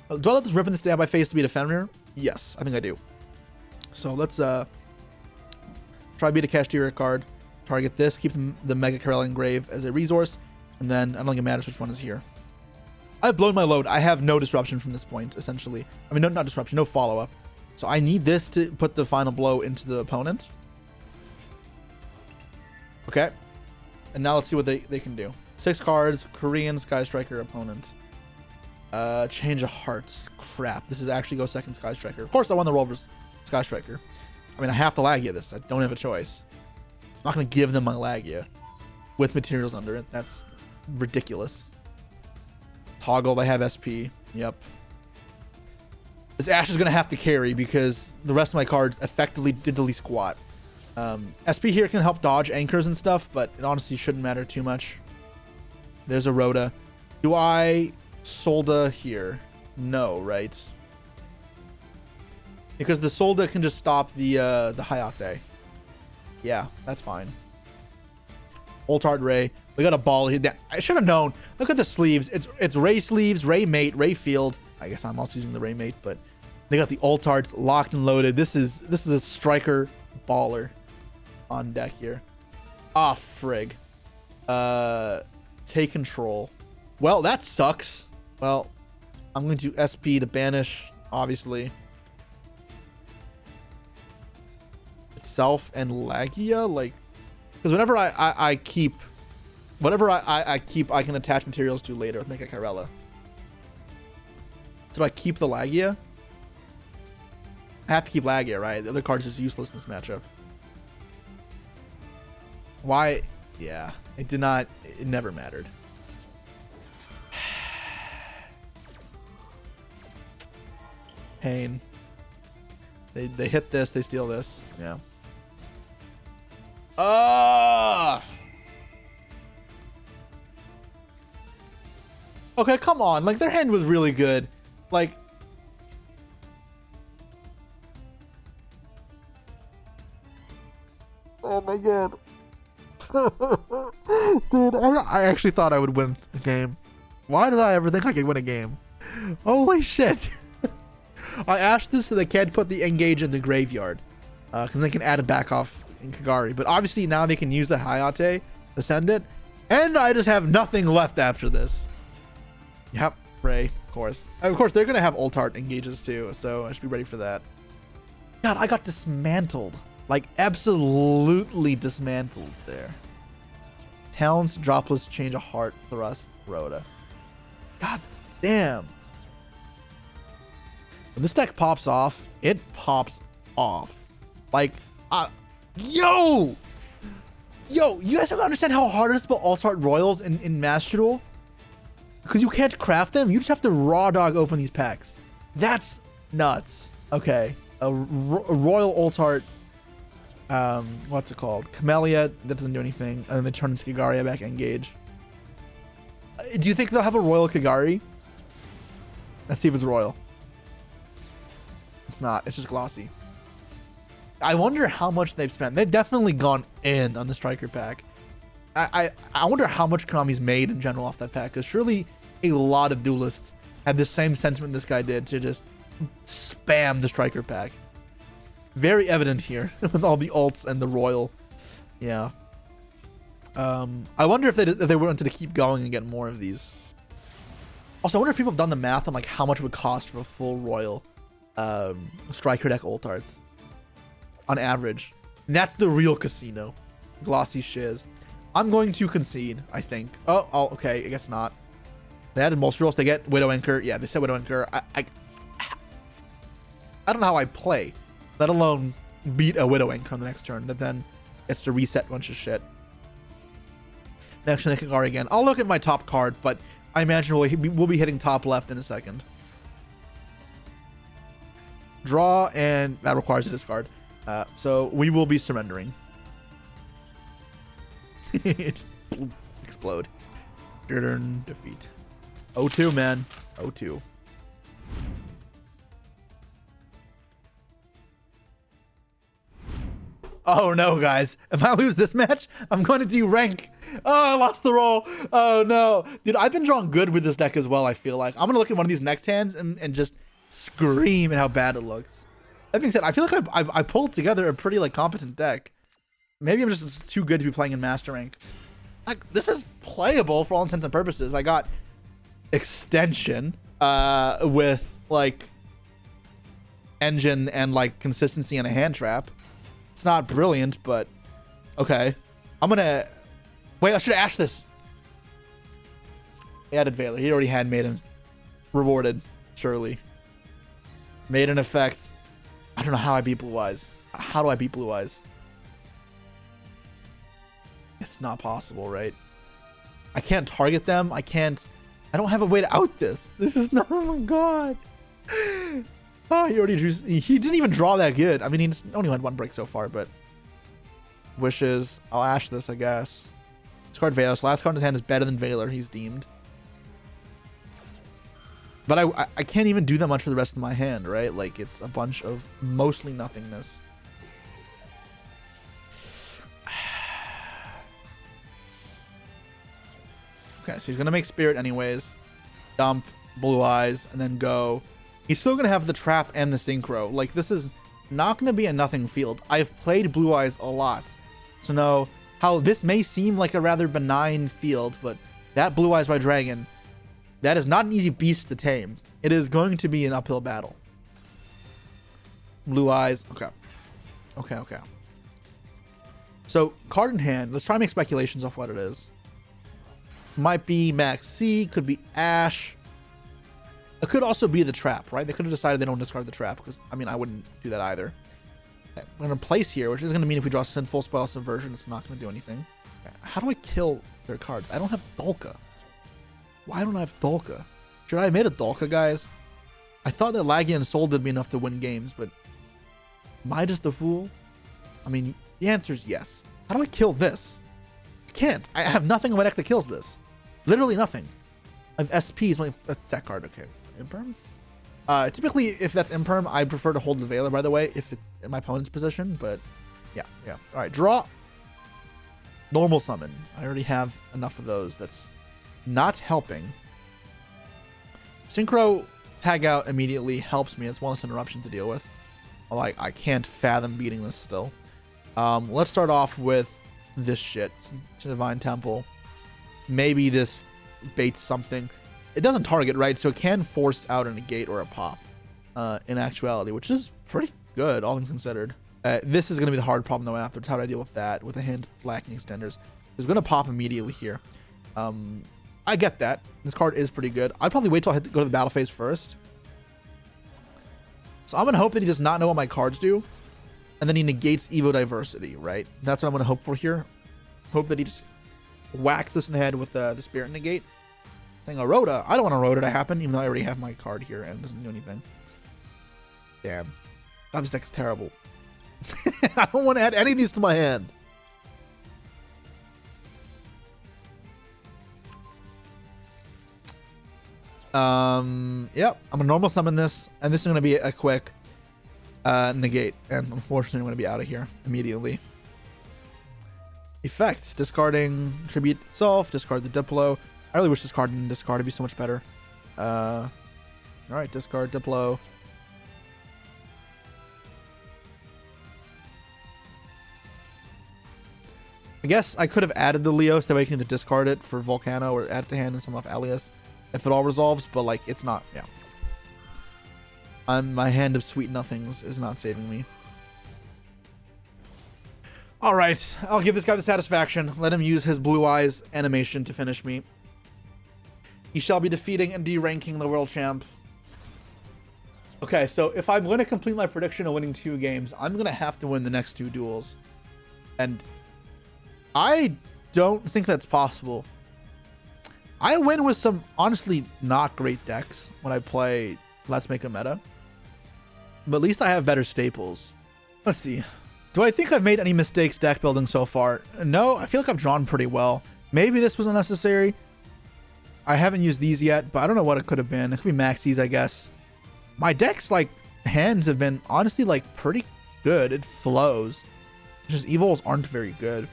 Do I let this rip in the standby phase to be a defender? Yes, I think I do. So let's try beat a Cashier card. Target this, keep the Mega Corel engrave as a resource, and then I don't think it matters which one is here. I've blown my load. I have no disruption from this point, essentially. I mean, no, not disruption, no follow-up. So I need this to put the final blow into the opponent. Okay. And now let's see what they can do. 6 cards, Korean Sky Striker opponent. Change of hearts. Crap. This is actually go second Sky Striker. Of course, I won the roll versus Sky Striker. I mean, I have to Lagia this. I don't have a choice. I'm not going to give them my Lagia with materials under it. That's ridiculous. Toggle, they have SP. Yep. This Ash is going to have to carry because the rest of my cards effectively diddly squat. SP here can help dodge anchors and stuff, but it honestly shouldn't matter too much. There's a Rhoda. Do I Solda here? No, right? Because the Solda can just stop the Hayate. Yeah, that's fine. Ultart Ray. We got a ball here. I should have known. Look at the sleeves. It's Ray sleeves, Ray mate, Ray field. I guess I'm also using the Ray mate, but they got the Ultarts locked and loaded. This is a striker baller on deck here. Ah, frig. Take control. Well, that sucks. Well, I'm going to SP to banish, obviously. Itself and Lagia, like, because whenever I keep, whatever I keep, I can attach materials to later with Mega Corella. So do I keep the Lagia? I have to keep Lagia, right? The other card's just useless in this matchup. Why? Yeah, it did not. It never mattered. Pain. They hit this. They steal this. Yeah. Okay, come on. Like, their hand was really good. Like, oh my god. Dude, I actually thought I would win a game. Why did I ever think I could win a game? Holy shit. I asked this so they can't put the engage in the graveyard. Because they can add it back off in Kagari. But obviously now they can use the Hayate to send it. And I just have nothing left after this. Yep, Ray, of course. Of course, they're going to have Ultart engages too. So I should be ready for that. God, I got dismantled. Like, absolutely dismantled there. Talents, droplets, change a heart, thrust, Rhoda. God damn. When this deck pops off, it pops off. Like, yo, you guys don't understand how hard it is to put All-Star Royals in Master Duel? Because you can't craft them. You just have to raw dog open these packs. That's nuts. Okay. A Royal Alt-Art, what's it called? Camellia, that doesn't do anything. And then they turn into Kagaria back engage. Do you think they'll have a Royal Kagari? Let's see if it's Royal. It's not. It's just glossy. I wonder how much they've spent. They've definitely gone in on the Striker pack. I wonder how much Konami's made in general off that pack, because surely a lot of duelists had the same sentiment this guy did to just spam the Striker pack. Very evident here with all the alts and the Royal. Yeah. I wonder if they wanted to keep going and get more of these. Also, I wonder if people have done the math on like how much it would cost for a full Royal Striker deck alt arts on average. And that's the real casino. Glossy shiz. I'm going to concede, I think. Oh, okay. I guess not. They added Monstros. They get Widow Anchor. Yeah, they said Widow Anchor. I don't know how I play, let alone beat a Widow Anchor on the next turn that then gets to reset a bunch of shit. Next turn, they can guard again. I'll look at my top card, but I imagine we'll be hitting top left in a second. Draw, and that requires a discard. So we will be surrendering. It's explode. Defeat. 0-2, man. 0-2. Oh no, guys. If I lose this match, I'm going to do rank. Oh, I lost the roll. Oh no. Dude, I've been drawing good with this deck as well, I feel like. I'm going to look at one of these next hands and just scream at how bad it looks. That being said, I feel like I pulled together a pretty like competent deck. Maybe I'm just too good to be playing in Master Rank. Like, this is playable for all intents and purposes. I got extension with like engine and like consistency and a hand trap. It's not brilliant, but okay. I'm gonna wait. I should ash this. He added Valor. He already had Maiden. Rewarded, surely. Maiden effect. I don't know how I beat Blue-Eyes. How do I beat Blue-Eyes? It's not possible, right? I can't target them. I don't have a way to out this. This is not, oh my god. Oh, he already drew. He didn't even draw that good. I mean, he's only had one break so far, but wishes. I'll ash this, I guess. Discard Valor. So last card in his hand is better than Valor, he's deemed. But I can't even do that much for the rest of my hand, right? Like, it's a bunch of mostly nothingness. Okay, so he's going to make Spirit anyways. Dump Blue-Eyes, and then go. He's still going to have the Trap and the Synchro. Like, this is not going to be a nothing field. I've played Blue-Eyes a lot. So know how this may seem like a rather benign field, but that Blue-Eyes by Dragon, that is not an easy beast to tame. It is going to be an uphill battle. Blue-Eyes. Okay. Okay. So, card in hand. Let's try and make speculations off what it is. Might be Max C. Could be Ash. It could also be the Trap, right? They could have decided they don't discard the Trap, because, I mean, I wouldn't do that either. Okay, we're going to place here, which is going to mean if we draw Sinful Spell Subversion, it's not going to do anything. Okay, how do I kill their cards? I don't have Dolka. Why don't I have Dolka? Should I have made a Dolka, guys? I thought that Laggy and Soul would be enough to win games, but am I just a fool? I mean, the answer is yes. How do I kill this? I can't. I have nothing in my deck that kills this. Literally nothing. I have SPs. That's that card. Okay. Imperm? Typically, if that's Imperm, I prefer to hold the Valor, by the way, if it's in my opponent's position, but yeah. All right, draw. Normal summon. I already have enough of those. That's not helping. Synchro tag out immediately helps me. It's one less interruption to deal with. Like, I can't fathom beating this still. Let's start off with this shit. It's a Divine Temple. Maybe this baits something. It doesn't target, right? So it can force out a negate or a pop in actuality, which is pretty good, all things considered. This is going to be the hard problem, though, after. It's how do I deal with that with a hand lacking extenders. It's going to pop immediately here. I get that. This card is pretty good. I'd probably wait till I go to the battle phase first. So I'm going to hope that he does not know what my cards do. And then he negates Evo Diversity, right? That's what I'm going to hope for here. Hope that he just whacks this in the head with the Spirit Negate. Saying a Rhoda. I don't want a Rhoda to happen, even though I already have my card here and it doesn't do anything. Damn. God, this deck is terrible. I don't want to add any of these to my hand. Yep, I'm gonna normal summon this, and this is gonna be a quick negate, and unfortunately I'm gonna be out of here immediately. Effects: discarding tribute itself, discard the Diplo. I really wish this card didn't discard, it'd be so much better. All right, discard Diplo. I guess I could have added the Leos, that way I can discard it for Volcano or add it to hand and some off Alias if it all resolves, but like it's not, yeah. My hand of sweet nothings is not saving me. All right, I'll give this guy the satisfaction. Let him use his Blue Eyes animation to finish me. He shall be defeating and deranking the world champ. Okay, so if I'm going to complete my prediction of winning 2 games, I'm going to have to win the next 2 duels. And I don't think that's possible. I win with some honestly not great decks when I play Let's Make a Meta. But at least I have better staples. Let's see. Do I think I've made any mistakes deck building so far? No, I feel like I've drawn pretty well. Maybe this was unnecessary. I haven't used these yet, but I don't know what it could have been. It could be Maxis, I guess. My deck's like hands have been honestly like pretty good. It flows. Just evils aren't very good.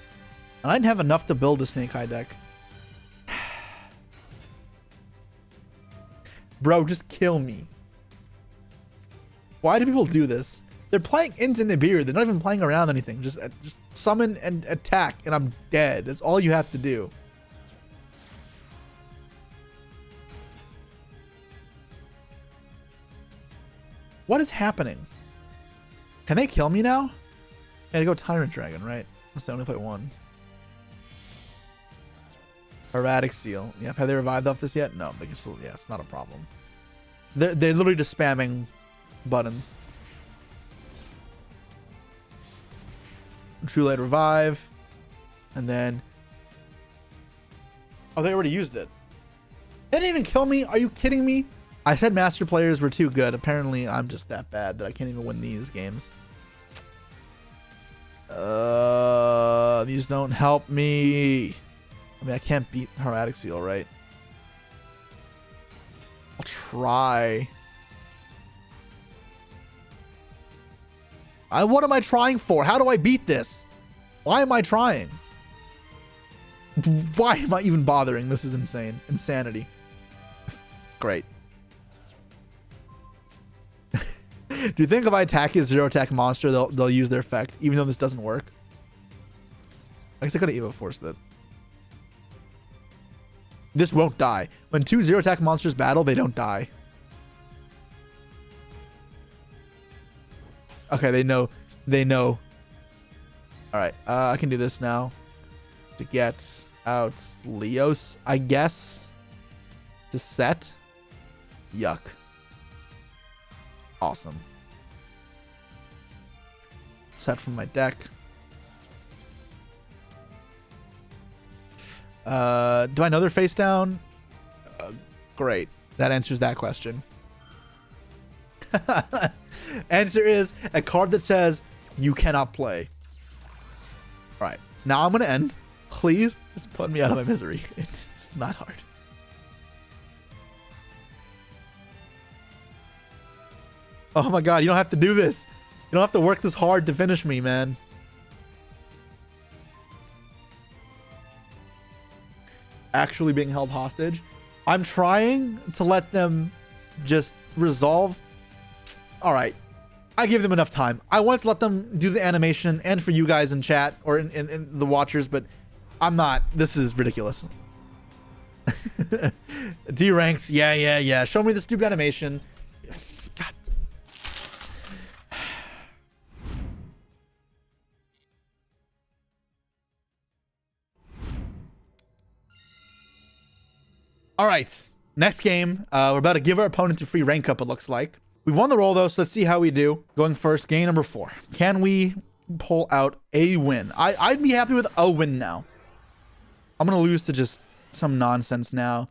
And I didn't have enough to build a Snake Eye deck. Bro, just kill me. Why do people do this? They're playing into Nibiru. They're not even playing around anything. Just summon and attack, and I'm dead. That's all you have to do. What is happening? Can they kill me now? I gotta go Tyrant Dragon, right? Unless I only play 1. Erratic Seal. Yep. Have they revived off this yet? No. They can still. Yeah, it's not a problem. They're literally just spamming buttons. True Light Revive, and then. Oh, they already used it. They didn't even kill me. Are you kidding me? I said master players were too good. Apparently, I'm just that bad that I can't even win these games. These don't help me. I mean, I can't beat Erratic Seal, right? I'll try. What am I trying for? How do I beat this? Why am I trying? Why am I even bothering? This is insane. Insanity. Great. Do you think if I attack a 0-attack monster, they'll use their effect, even though this doesn't work? I guess I could have Evo Forced it. This won't die. When 2 0-attack monsters battle, they don't die. Okay, they know. They know. All right, I can do this now to get out Leos, I guess. To set. Yuck. Awesome. Set from my deck. Do I know they're face down? Great. That answers that question. Answer is a card that says you cannot play. All right. Now I'm going to end. Please just put me out of my misery. It's not hard. Oh my god, you don't have to do this. You don't have to work this hard to finish me, man. Actually being held hostage. I'm trying to let them just resolve. All right. I give them enough time. I want to let them do the animation and for you guys in chat or in the watchers, but I'm not. This is ridiculous. D-ranked. Yeah. Show me the stupid animation. God. right. Next game. We're about to give our opponent a free rank up, it looks like. We won the roll, though, so let's see how we do. Going first, game number 4. Can we pull out a win? I'd be happy with a win now. I'm going to lose to just some nonsense now.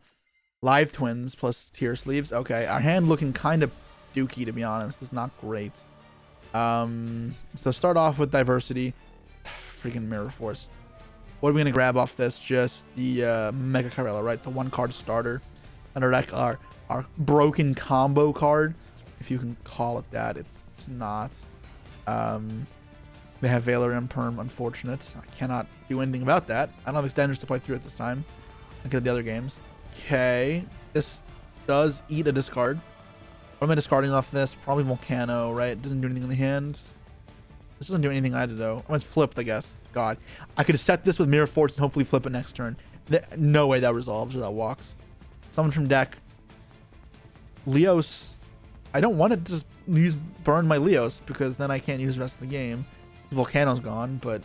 Live twins plus tier sleeves. Okay, our hand looking kind of dookie, to be honest. It's not great. So start off with diversity. Freaking mirror force. What are we gonna grab off this? Just the Mega Carella, right? The 1-card starter. And our broken combo card, if you can call it that. It's not. They have Valor and Perm. Unfortunate. I cannot do anything about that. I don't have extenders to play through at this time. Look at the other games. Okay, this does eat a discard. What am I discarding off this? Probably Volcano, right? It doesn't do anything in the hand. This doesn't do anything either, though. I'm gonna flip, I guess. God, I could have set this with Mirror Force and hopefully flip it next turn. No way that resolves or that walks. Summon from deck. Leos. I don't want to just burn my Leos because then I can't use the rest of the game. Volcano's gone, but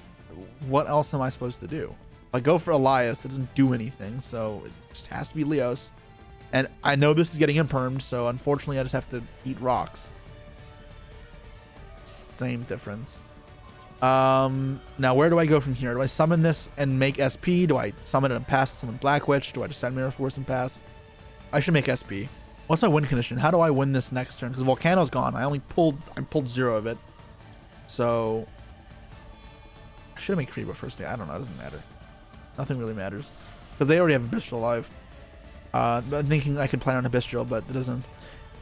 what else am I supposed to do? If I go for Elias, it doesn't do anything, so it just has to be Leos. And I know this is getting impermed, so unfortunately I just have to eat rocks. Same difference. Now where do I go from here? Do I summon this and make SP? Do I summon it and pass, summon Black Witch? Do I just send Mirror Force and pass? I should make SP. What's my win condition? How do I win this next turn? Because Volcano's gone. I pulled 0 of it. So I should have made Kriba first. I don't know. It doesn't matter. Nothing really matters. Because they already have Abyssal live. I'm thinking I could play on Abyssal, but it doesn't.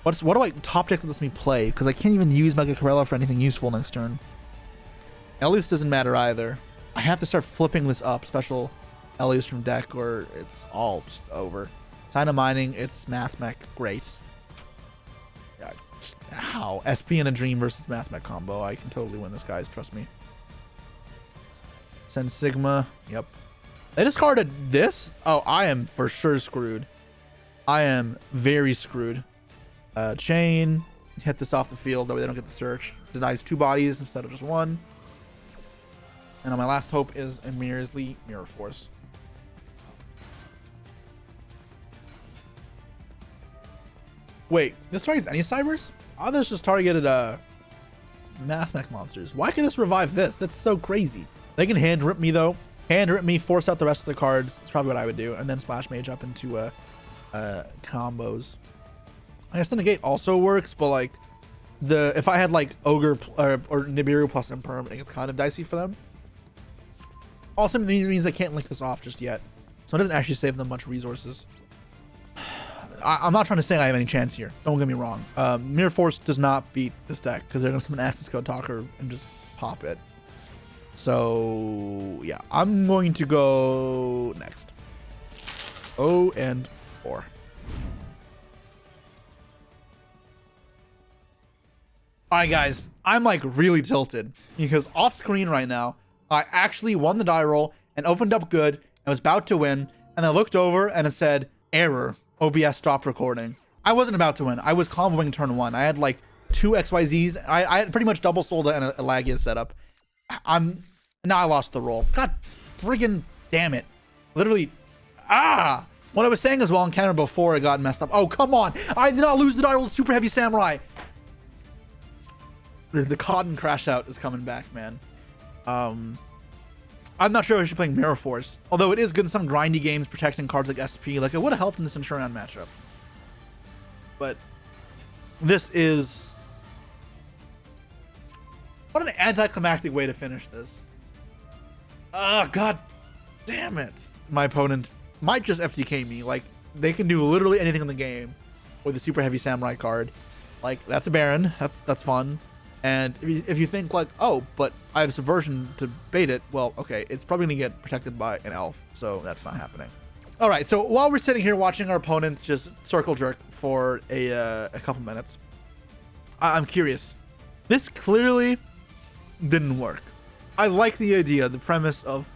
What do I top deck that lets me play? Because I can't even use Mega Carella for anything useful next turn. Elias doesn't matter either. I have to start flipping this up. Special Elias from deck or it's all just over. Sign of Mining, it's Mathmech. Great. How? SP and a Dream versus Mathmech combo. I can totally win this, guys. Trust me. Send Sigma. Yep. They discarded this? Oh, I am for sure screwed. I am very screwed. Chain. Hit this off the field. That way they don't get the search. Denies 2 bodies instead of just 1. And on my last hope is a Mirrorly Mirror Force. Wait, this targets any cybers? Oh, this just targeted Mathmech monsters. Why can this revive this? That's so crazy. They can hand rip me though. Hand rip me, force out the rest of the cards. That's probably what I would do. And then Splash Mage up into combos. I guess the negate also works, but like if I had like Ogre or Nibiru plus Imperm, I think it's kind of dicey for them. Also means they can't link this off just yet. So it doesn't actually save them much resources. I'm not trying to say I have any chance here. Don't get me wrong. Mirror Force does not beat this deck because they're going to summon Access Code Talker and just pop it. So, yeah. I'm going to go next. 0 and 4. Alright, guys. I'm like really tilted because off screen right now, I actually won the die roll and opened up good and was about to win. And I looked over and it said, error. OBS stopped recording. I wasn't about to win. I was comboing turn 1. I had like 2 XYZs. I had pretty much double sold and a Lagia setup. Now I lost the roll. God friggin' damn it. Literally. What I was saying as well on camera before it got messed up. Oh, come on. I did not lose the die roll. Super Heavy Samurai. The Kotton crash out is coming back, man. I'm not sure if I should play Mirror Force, although it is good in some grindy games protecting cards like SP. Like, it would have helped in the Centur-Ion matchup. But this is... what an anticlimactic way to finish this. God damn it. My opponent might just FTK me. Like, they can do literally anything in the game with a Super Heavy Samurai card. Like, that's a Baron. That's fun. And if you think like, oh, but I have Subversion to bait it, well, okay, it's probably gonna get protected by an elf, so that's not happening. All right, so while we're sitting here watching our opponents just circle jerk for a couple minutes, I'm curious. This clearly didn't work. I like the idea, the premise of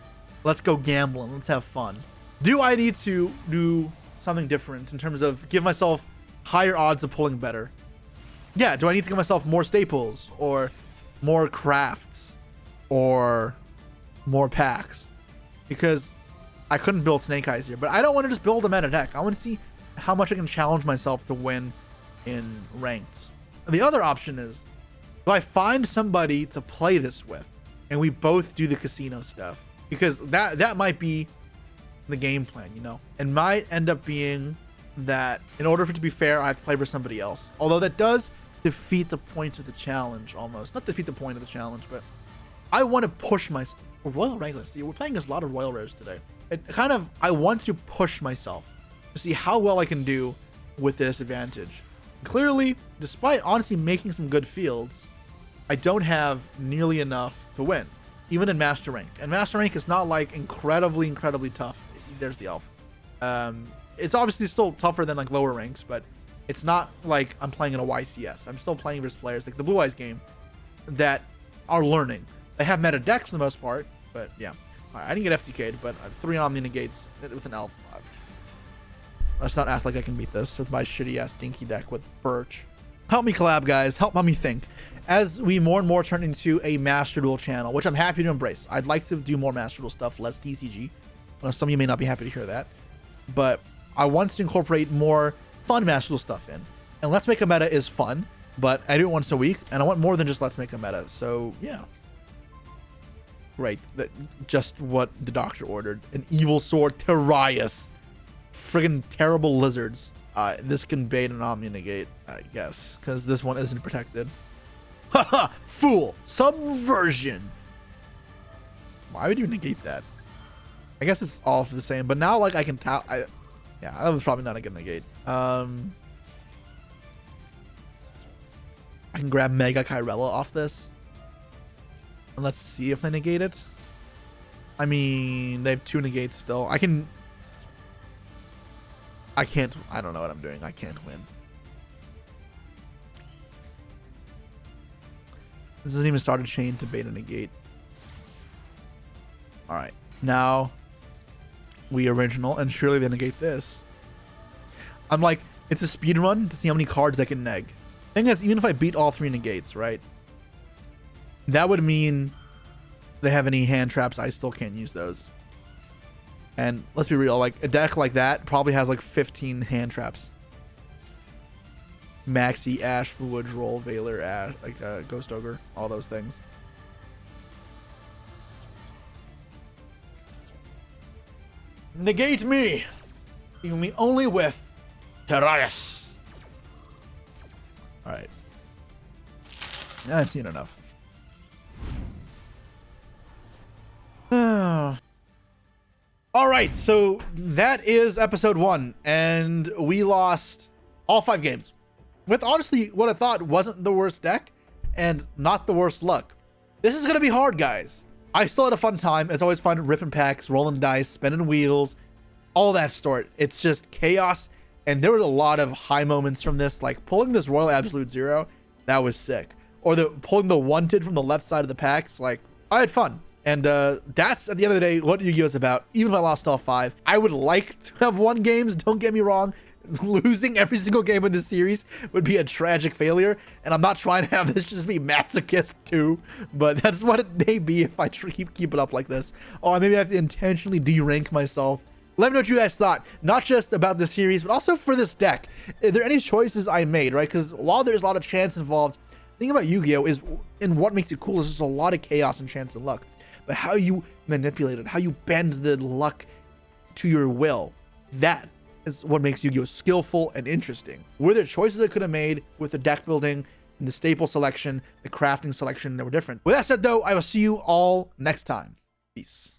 let's go gambling, let's have fun. Do I need to do something different in terms of give myself higher odds of pulling better? Yeah, do I need to give myself more staples or more crafts or more packs? Because I couldn't build Snake Eyes here, but I don't want to just build a meta deck. I want to see how much I can challenge myself to win in ranked. The other option is, do I find somebody to play this with and we both do the casino stuff? Because that might be the game plan, you know? It might end up being that in order for it to be fair, I have to play with somebody else. Although that does defeat the point of the challenge almost. Not defeat the point of the challenge, but I want to push myself. Royal Rares. We're playing as a lot of Royal Rares today. I want to push myself to see how well I can do with this advantage. Clearly, despite honestly making some good fields, I don't have nearly enough to win, even in Master Rank. And Master Rank is not like incredibly tough. There's the elf. It's obviously still tougher than like lower ranks, but it's not like I'm playing in a YCS. I'm still playing versus players like the Blue-Eyes game that are learning. They have meta decks for the most part, but yeah. All right, I didn't get FTK'd, but I have 3 Omni negates with an elf. Let's not act like I can beat this with my shitty ass dinky deck with Birch. Help me collab, guys. Help me think. As we more and more turn into a Master Duel channel, which I'm happy to embrace. I'd like to do more Master Duel stuff, less TCG. Well, some of you may not be happy to hear that, but I want to incorporate more fun Master Duel stuff in. And Let's Make a Meta is fun, but I do it once a week, and I want more than just Let's Make a Meta. So yeah. Right, just what the doctor ordered. An evil sword, Terias. Friggin' terrible lizards. This can bait an Omni negate, I guess, because this one isn't protected. Haha, fool, subversion. Why would you negate that? I guess it's all the same, but now like I can tell. Yeah, that was probably not a good negate. I can grab Mega Kyrella off this. And let's see if they negate it. I mean, they have 2 negates still. I can't. I don't know what I'm doing. I can't win. This doesn't even start a chain to bait a negate. All right, now we original, and surely they negate this. I'm like, it's a speed run to see how many cards I can neg. Thing is, even if I beat all 3 negates, right? That would mean they have any hand traps. I still can't use those. And let's be real, like a deck like that probably has like 15 hand traps. Maxi, Ash, Fluid, Roll, Veiler, Ash, like Ghost Ogre, all those things. Negate me! Leaving me only with Terias. Alright. I've seen enough. All right, so that is episode 1, and we lost all 5 games with honestly what I thought wasn't the worst deck and not the worst luck. This is gonna be hard, guys. I still had a fun time. It's always fun ripping packs, rolling dice, spinning wheels, all that sort. It's just chaos, and there were a lot of high moments from this, like pulling this Royal Absolute Zero. That was sick. Or pulling the Wanted from the left side of the packs. Like, I had fun. And that's, at the end of the day, what Yu-Gi-Oh! Is about. Even if I lost all 5, I would like to have won games. Don't get me wrong. Losing every single game in this series would be a tragic failure. And I'm not trying to have this just be masochist too. But that's what it may be if I keep it up like this. Or maybe I have to intentionally de-rank myself. Let me know what you guys thought. Not just about this series, but also for this deck. Are there any choices I made, right? Because while there's a lot of chance involved, the thing about Yu-Gi-Oh! Is, and what makes it cool is there's a lot of chaos and chance and luck. But how you manipulate it, how you bend the luck to your will, that is what makes Yu-Gi-Oh! Skillful and interesting. Were there choices I could have made with the deck building, and the staple selection, the crafting selection that were different? With that said, though, I will see you all next time. Peace.